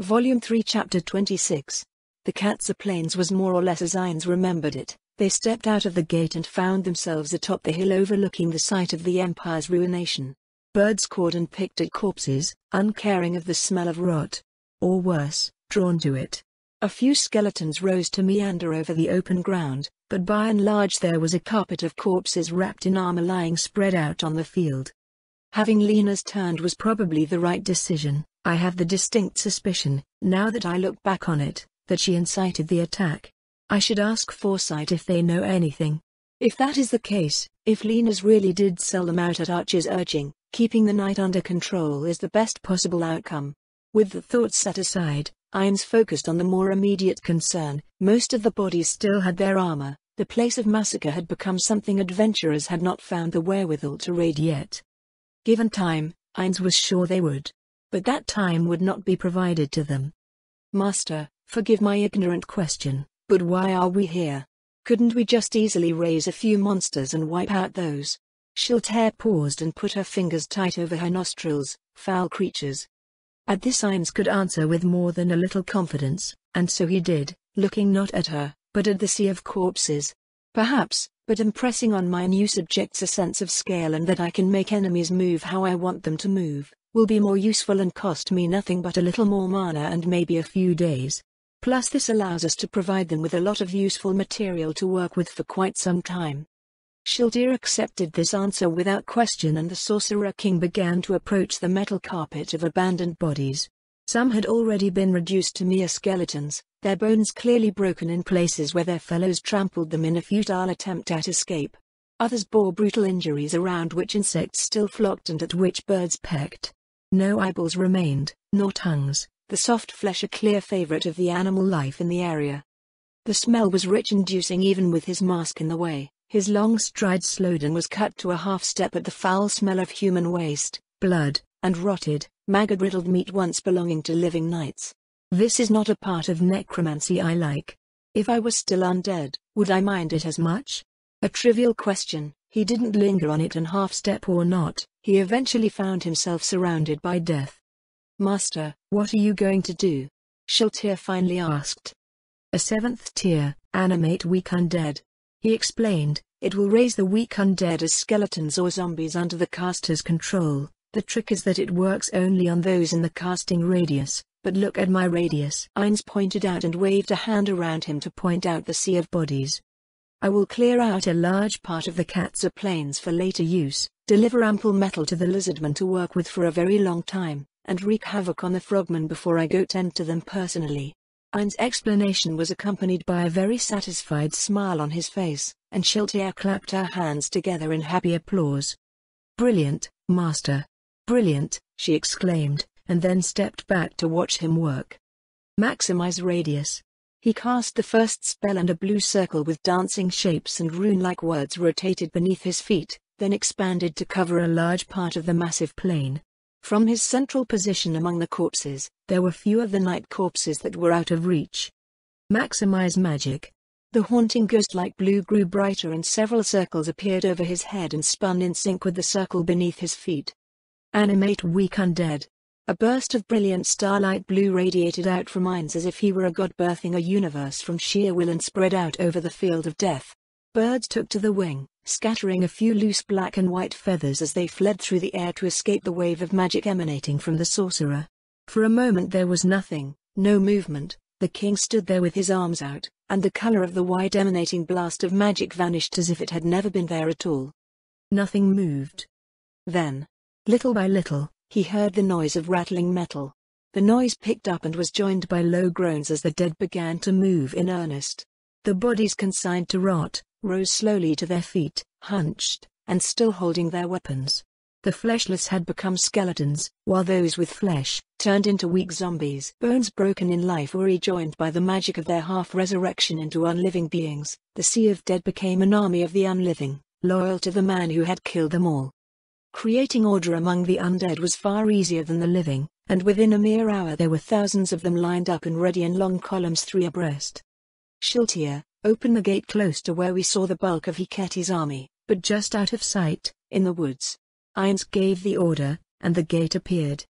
Volume 3 Chapter 26. The Katza Plains was more or less as Ainz remembered it. They stepped out of the gate and found themselves atop the hill overlooking the site of the Empire's ruination. Birds cawed and picked at corpses, uncaring of the smell of rot. Or worse, drawn to it. A few skeletons rose to meander over the open ground, but by and large there was a carpet of corpses wrapped in armor lying spread out on the field. Having Lena's turned was probably the right decision. I have the distinct suspicion, now that I look back on it, that she incited the attack. I should ask Foresight if they know anything. If that is the case, if Lena's really did sell them out at Archer's urging, keeping the night under control is the best possible outcome. With the thoughts set aside, Ainz focused on the more immediate concern. Most of the bodies still had their armor. The place of massacre had become something adventurers had not found the wherewithal to raid yet. Given time, Ainz was sure they would. But that time would not be provided to them. Master, forgive my ignorant question, but why are we here? Couldn't we just easily raise a few monsters and wipe out those? Shiltair paused and put her fingers tight over her nostrils. Foul creatures. At this Ainz could answer with more than a little confidence, and so he did, looking not at her, but at the sea of corpses. Perhaps, but impressing on my new subjects a sense of scale and that I can make enemies move how I want them to move, will be more useful and cost me nothing but a little more mana and maybe a few days. Plus this allows us to provide them with a lot of useful material to work with for quite some time. Shiltair accepted this answer without question and the Sorcerer King began to approach the metal carpet of abandoned bodies. Some had already been reduced to mere skeletons, their bones clearly broken in places where their fellows trampled them in a futile attempt at escape. Others bore brutal injuries around which insects still flocked and at which birds pecked. No eyeballs remained, nor tongues, the soft flesh a clear favorite of the animal life in the area. The smell was rich-inducing even with his mask in the way. His long stride slowed and was cut to a half-step at the foul smell of human waste, blood, and rotted, maggot-riddled meat once belonging to living knights. This is not a part of necromancy I like. If I was still undead, would I mind it as much? A trivial question. He didn't linger on it and half-step or not, he eventually found himself surrounded by death. Master, what are you going to do? Shiltair finally asked. A 7th tier, animate weak undead. He explained, it will raise the weak undead as skeletons or zombies under the caster's control. The trick is that it works only on those in the casting radius, but look at my radius. Ainz pointed out and waved a hand around him to point out the sea of bodies. I will clear out a large part of the Katza Plains for later use, deliver ample metal to the lizardmen to work with for a very long time, and wreak havoc on the frogmen before I go tend to them personally. Ainz's explanation was accompanied by a very satisfied smile on his face, and Shiltair clapped her hands together in happy applause. Brilliant, Master. Brilliant, she exclaimed, and then stepped back to watch him work. Maximize radius. He cast the first spell and a blue circle with dancing shapes and rune-like words rotated beneath his feet, then expanded to cover a large part of the massive plain. From his central position among the corpses, there were few of the night corpses that were out of reach. Maximize magic. The haunting ghost-like blue grew brighter and several circles appeared over his head and spun in sync with the circle beneath his feet. Animate weak undead. A burst of brilliant starlight blue radiated out from Ainz as if he were a god birthing a universe from sheer will and spread out over the field of death. Birds took to the wing, scattering a few loose black and white feathers as they fled through the air to escape the wave of magic emanating from the sorcerer. For a moment there was nothing, no movement. The king stood there with his arms out, and the color of the wide emanating blast of magic vanished as if it had never been there at all. Nothing moved. Then, little by little, he heard the noise of rattling metal. The noise picked up and was joined by low groans as the dead began to move in earnest. The bodies consigned to rot rose slowly to their feet, hunched, and still holding their weapons. The fleshless had become skeletons, while those with flesh turned into weak zombies. Bones broken in life were rejoined by the magic of their half-resurrection into unliving beings. The sea of dead became an army of the unliving, loyal to the man who had killed them all. Creating order among the undead was far easier than the living, and within a mere hour there were thousands of them lined up and ready in long columns 3 abreast. Shiltair, open the gate close to where we saw the bulk of Hiketi's army, but just out of sight, in the woods. Ainz gave the order, and the gate appeared.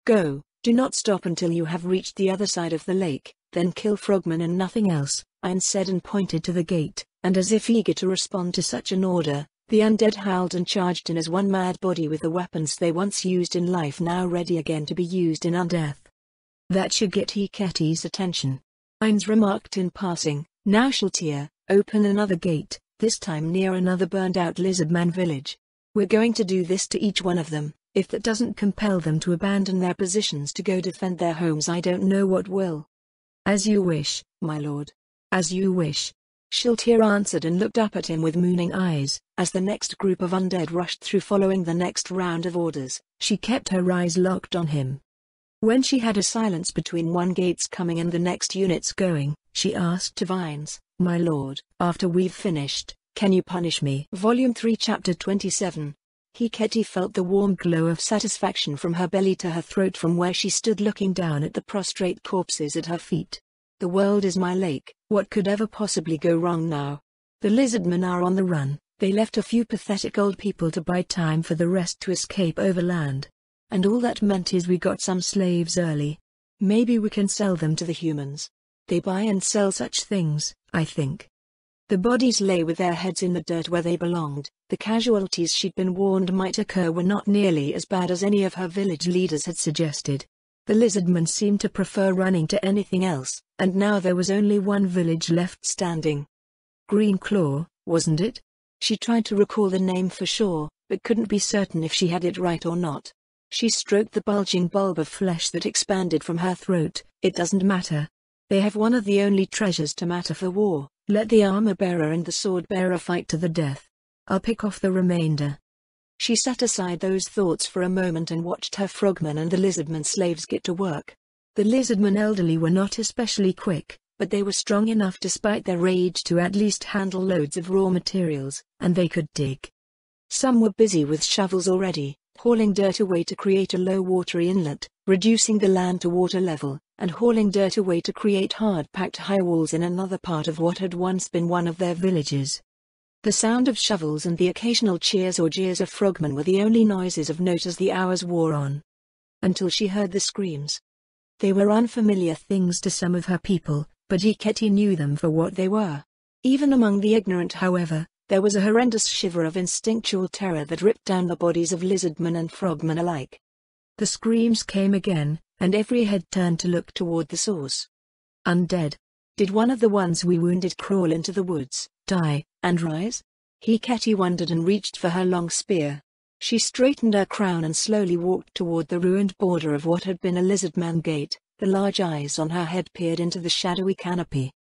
Go, Do not stop until you have reached the other side of the lake, then kill frogmen and nothing else, Ayn said and pointed to the gate, and as if eager to respond to such an order, the undead howled and charged in as one mad body with the weapons they once used in life now ready again to be used in undeath. That should get Hiketi's attention. Ayn remarked in passing, now Shaltir, open another gate, this time near another burned-out lizardman village. We're going to do this to each one of them. If that doesn't compel them to abandon their positions to go defend their homes, I don't know what will. As you wish, my lord. As you wish. Shaltir answered and looked up at him with mooning eyes, as the next group of undead rushed through following the next round of orders. She kept her eyes locked on him. When she had a silence between one gate's coming and the next unit's going, she asked to Vines, my lord, after we've finished, can you punish me? Volume 3 Chapter 27. Hiketi felt the warm glow of satisfaction from her belly to her throat from where she stood looking down at the prostrate corpses at her feet. The world is my lake, what could ever possibly go wrong now? The lizardmen are on the run, they left a few pathetic old people to buy time for the rest to escape overland. And all that meant is we got some slaves early. Maybe we can sell them to the humans. They buy and sell such things, I think. The bodies lay with their heads in the dirt where they belonged. The casualties she'd been warned might occur were not nearly as bad as any of her village leaders had suggested. The lizardmen seemed to prefer running to anything else, and now there was only one village left standing. Green Claw, wasn't it? She tried to recall the name for sure, but couldn't be certain if she had it right or not. She stroked the bulging bulb of flesh that expanded from her throat. It doesn't matter. They have one of the only treasures to matter for war. Let the armor-bearer and the sword-bearer fight to the death. I'll pick off the remainder. She set aside those thoughts for a moment and watched her frogmen and the lizardmen slaves get to work. The lizardmen elderly were not especially quick, but they were strong enough despite their age to at least handle loads of raw materials, and they could dig. Some were busy with shovels already, hauling dirt away to create a low-watery inlet, reducing the land-to-water level, and hauling dirt away to create hard-packed high walls in another part of what had once been one of their villages. The sound of shovels and the occasional cheers or jeers of frogmen were the only noises of note as the hours wore on. Until she heard the screams. They were unfamiliar things to some of her people, but Hiketi knew them for what they were. Even among the ignorant, however, there was a horrendous shiver of instinctual terror that ripped down the bodies of lizardmen and frogmen alike. The screams came again, and every head turned to look toward the source. Undead. Did one of the ones we wounded crawl into the woods, die, and rise? Hiketi wondered and reached for her long spear. She straightened her crown and slowly walked toward the ruined border of what had been a lizardman gate. The large eyes on her head peered into the shadowy canopy.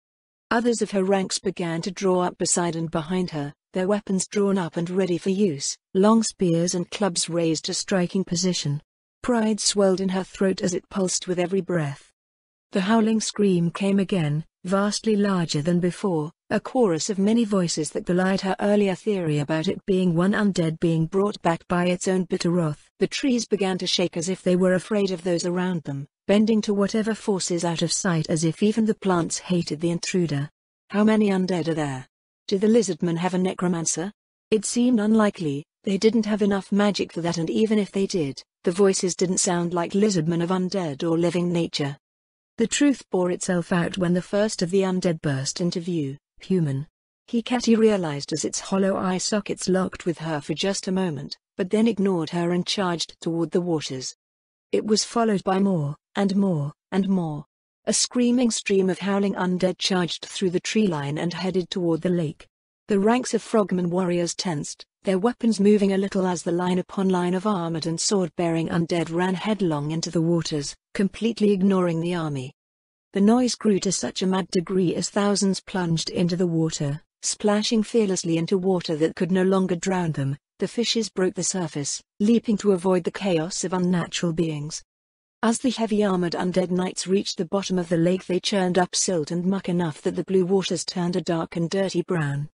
Others of her ranks began to draw up beside and behind her, their weapons drawn up and ready for use, long spears and clubs raised to striking position. Pride swelled in her throat as it pulsed with every breath. The howling scream came again, vastly larger than before, a chorus of many voices that belied her earlier theory about it being one undead being brought back by its own bitter wrath. The trees began to shake as if they were afraid of those around them, bending to whatever forces out of sight as if even the plants hated the intruder. How many undead are there? Do the lizardmen have a necromancer? It seemed unlikely. They didn't have enough magic for that, and even if they did, the voices didn't sound like lizardmen of undead or living nature. The truth bore itself out when the first of the undead burst into view, human. Hiketi realized as its hollow eye sockets locked with her for just a moment, but then ignored her and charged toward the waters. It was followed by more, and more, and more. A screaming stream of howling undead charged through the tree line and headed toward the lake. The ranks of frogmen warriors tensed, their weapons moving a little as the line upon line of armored and sword-bearing undead ran headlong into the waters, completely ignoring the army. The noise grew to such a mad degree as thousands plunged into the water, splashing fearlessly into water that could no longer drown them. The fishes broke the surface, leaping to avoid the chaos of unnatural beings. As the heavy armored undead knights reached the bottom of the lake, they churned up silt and muck enough that the blue waters turned a dark and dirty brown.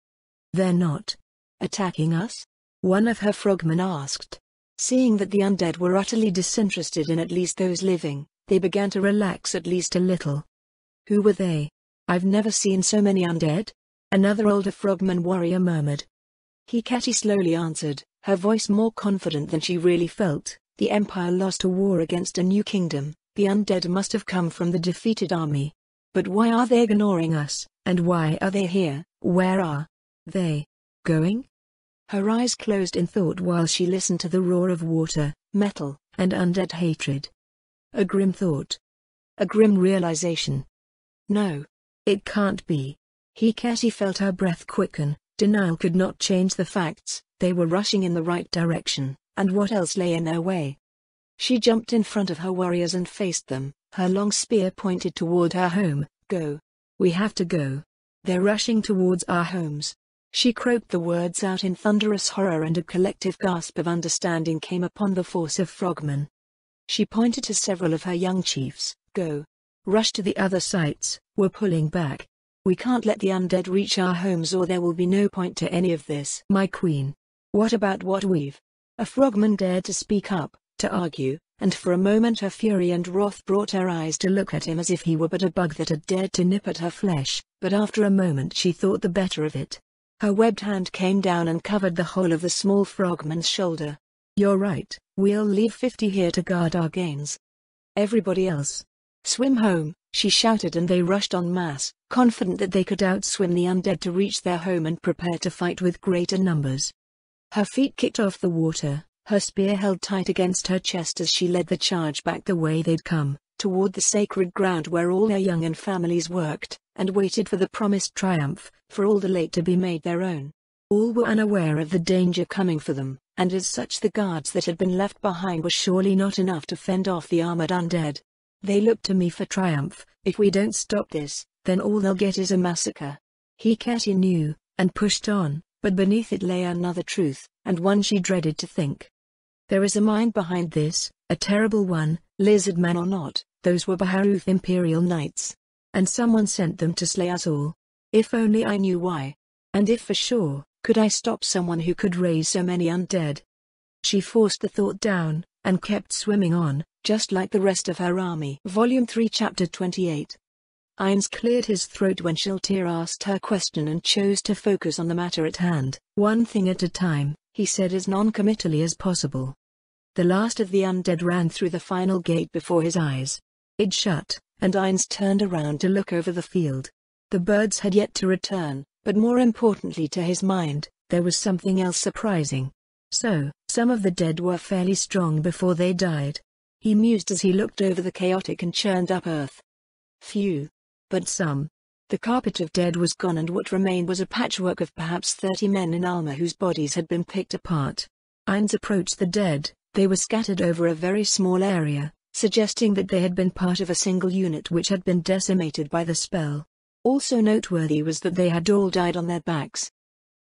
"They're not attacking us?" one of her frogmen asked. Seeing that the undead were utterly disinterested in at least those living, they began to relax at least a little. "Who were they? I've never seen so many undead," another older frogman warrior murmured. Hiketi slowly answered, her voice more confident than she really felt. "The Empire lost a war against a new kingdom, The undead must have come from the defeated army. But why are they ignoring us, and why are they here? Where are they going? Her eyes closed in thought while she listened to the roar of water, metal, and undead hatred. A grim thought. A grim realization. No. It can't be. Cassie felt her breath quicken. Denial could not change the facts. They were rushing in the right direction, and what else lay in their way? She jumped in front of her warriors and faced them, her long spear pointed toward her home. Go. We have to go. They're rushing towards our homes. She croaked the words out in thunderous horror, and a collective gasp of understanding came upon the force of frogmen. She pointed to several of her young chiefs. Go. Rush to the other sites. We're pulling back. We can't let the undead reach our homes, or there will be no point to any of this. My queen. What about what we've? A frogman dared to speak up, to argue, and for a moment her fury and wrath brought her eyes to look at him as if he were but a bug that had dared to nip at her flesh, but after a moment she thought the better of it. Her webbed hand came down and covered the whole of the small frogman's shoulder. You're right, we'll leave 50 here to guard our gains. Everybody else, swim home, she shouted, and they rushed en masse, confident that they could outswim the undead to reach their home and prepare to fight with greater numbers. Her feet kicked off the water, her spear held tight against her chest as she led the charge back the way they'd come, toward the sacred ground where all her young and families worked, and waited for the promised triumph, for all the late to be made their own. All were unaware of the danger coming for them, and as such the guards that had been left behind were surely not enough to fend off the armored undead. They look to me for triumph. If we don't stop this, then all they'll get is a massacre. Cassie knew, and pushed on, but beneath it lay another truth, and one she dreaded to think. There is a mind behind this, a terrible one, lizard man or not, those were Baharuth Imperial Knights. And someone sent them to slay us all. If only I knew why. And if for sure, could I stop someone who could raise so many undead? She forced the thought down, and kept swimming on, just like the rest of her army. Volume 3 Chapter 28. Ainz cleared his throat when Shiltir asked her question and chose to focus on the matter at hand. One thing at a time, he said as non-committally as possible. The last of the undead ran through the final gate before his eyes. It shut, and Ainz turned around to look over the field. The birds had yet to return, but more importantly to his mind, there was something else surprising. So, some of the dead were fairly strong before they died. He mused as he looked over the chaotic and churned up earth. Few. But some. The carpet of dead was gone, and what remained was a patchwork of perhaps 30 men in armor whose bodies had been picked apart. Ainz approached the dead. They were scattered over a very small area, suggesting that they had been part of a single unit which had been decimated by the spell. Also noteworthy was that they had all died on their backs.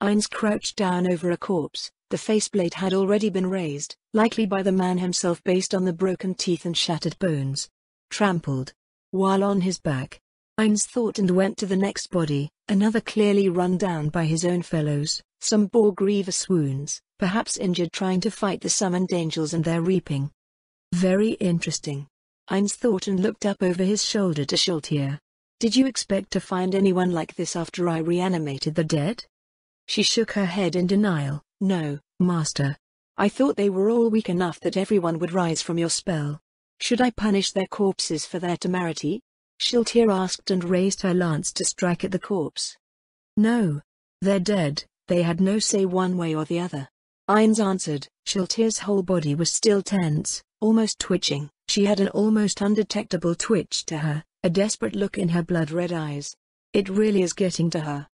Ainz crouched down over a corpse. The faceplate had already been raised, likely by the man himself based on the broken teeth and shattered bones. Trampled. While on his back, Ainz thought and went to the next body, another clearly run down by his own fellows. Some bore grievous wounds, perhaps injured trying to fight the summoned angels and their reaping. Very interesting. Ainz thought and looked up over his shoulder to Shiltir. Did you expect to find anyone like this after I reanimated the dead? She shook her head in denial. No, Master. I thought they were all weak enough that everyone would rise from your spell. Should I punish their corpses for their temerity? Shiltir asked and raised her lance to strike at the corpse. No. They're dead. They had no say one way or the other. Ainz answered. Shiltir's whole body was still tense, almost twitching. She had an almost undetectable twitch to her, a desperate look in her blood-red eyes. It really is getting to her.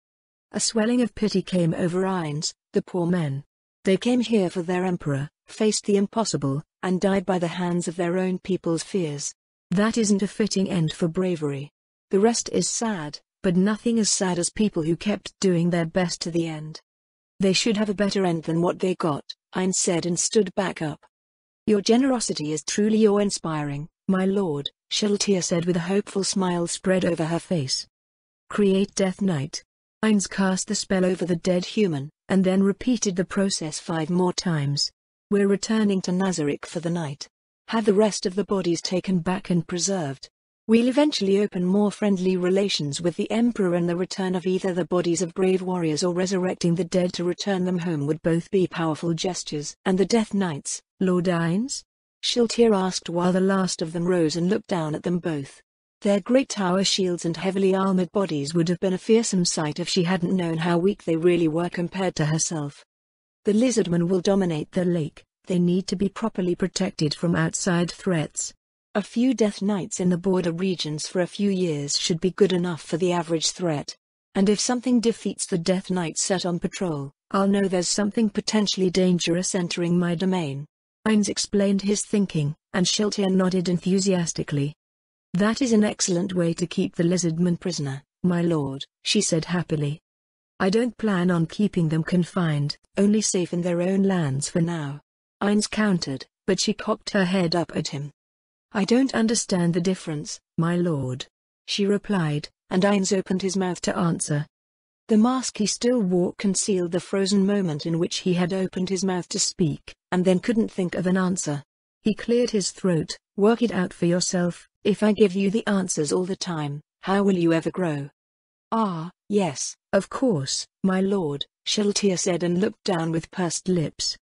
A swelling of pity came over Ainz. The poor men. They came here for their emperor, faced the impossible, and died by the hands of their own people's fears. That isn't a fitting end for bravery. The rest is sad, but nothing as sad as people who kept doing their best to the end. They should have a better end than what they got, Ainz said and stood back up. Your generosity is truly awe-inspiring, my lord, Shiltir said with a hopeful smile spread over her face. Create Death Knight. Ainz cast the spell over the dead human, and then repeated the process 5 more times. We're returning to Nazarick for the night. Have the rest of the bodies taken back and preserved. We'll eventually open more friendly relations with the Emperor, and the return of either the bodies of brave warriors or resurrecting the dead to return them home would both be powerful gestures. And the Death Knights, Lord Ainz? Shiltir asked while the last of them rose and looked down at them both. Their great tower shields and heavily armored bodies would have been a fearsome sight if she hadn't known how weak they really were compared to herself. The lizardmen will dominate the lake. They need to be properly protected from outside threats. A few Death Knights in the border regions for a few years should be good enough for the average threat. And if something defeats the Death Knights set on patrol, I'll know there's something potentially dangerous entering my domain. Ainz explained his thinking, and Shiltir nodded enthusiastically. That is an excellent way to keep the lizardmen prisoner, my lord, she said happily. I don't plan on keeping them confined, only safe in their own lands for now. Ainz countered, but she cocked her head up at him. I don't understand the difference, my lord, she replied, and Ainz opened his mouth to answer. The mask he still wore concealed the frozen moment in which he had opened his mouth to speak, and then couldn't think of an answer. He cleared his throat. Work it out for yourself. If I give you the answers all the time, how will you ever grow? Ah, yes, of course, my lord, Shiltir said and looked down with pursed lips.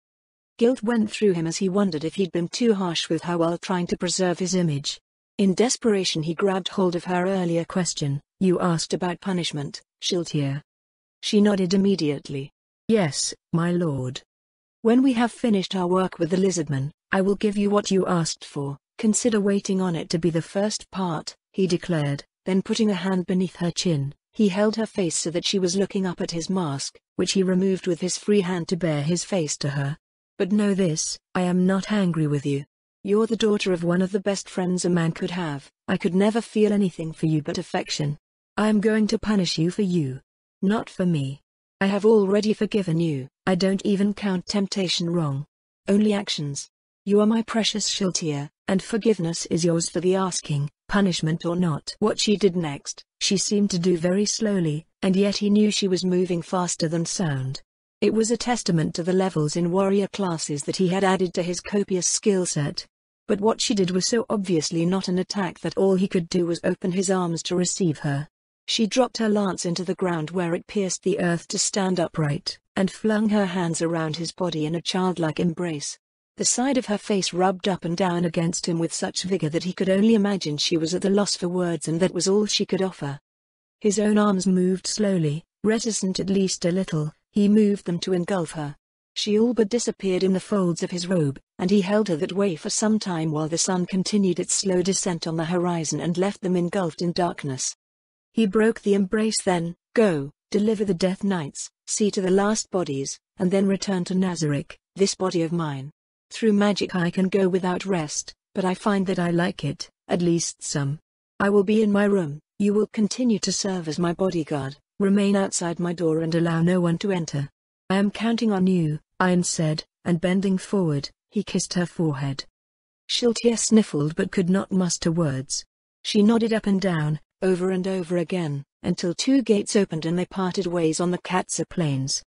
Guilt went through him as he wondered if he'd been too harsh with her while trying to preserve his image. In desperation he grabbed hold of her earlier question. You asked about punishment, Shiltir. She nodded immediately. Yes, my lord. When we have finished our work with the lizardmen, I will give you what you asked for. Consider waiting on it to be the first part, he declared, then putting a hand beneath her chin, he held her face so that she was looking up at his mask, which he removed with his free hand to bare his face to her. But know this, I am not angry with you. You're the daughter of one of the best friends a man could have. I could never feel anything for you but affection. I am going to punish you for you. Not for me. I have already forgiven you. I don't even count temptation wrong. Only actions. You are my precious Shiltir, and forgiveness is yours for the asking, punishment or not. What she did next, she seemed to do very slowly, and yet he knew she was moving faster than sound. It was a testament to the levels in warrior classes that he had added to his copious skill set. But what she did was so obviously not an attack that all he could do was open his arms to receive her. She dropped her lance into the ground where it pierced the earth to stand upright, and flung her hands around his body in a childlike embrace. The side of her face rubbed up and down against him with such vigor that he could only imagine she was at a loss for words and that was all she could offer. His own arms moved slowly, reticent at least a little, he moved them to engulf her. She all but disappeared in the folds of his robe, and he held her that way for some time while the sun continued its slow descent on the horizon and left them engulfed in darkness. He broke the embrace then. Go, deliver the Death Knights, see to the last bodies, and then return to Nazarick, this body of mine. Through magic I can go without rest, but I find that I like it, at least some. I will be in my room, you will continue to serve as my bodyguard, remain outside my door and allow no one to enter. I am counting on you, Ainz said, and bending forward, he kissed her forehead. Shiltir sniffled but could not muster words. She nodded up and down, over and over again, until two gates opened and they parted ways on the Katsa Plains.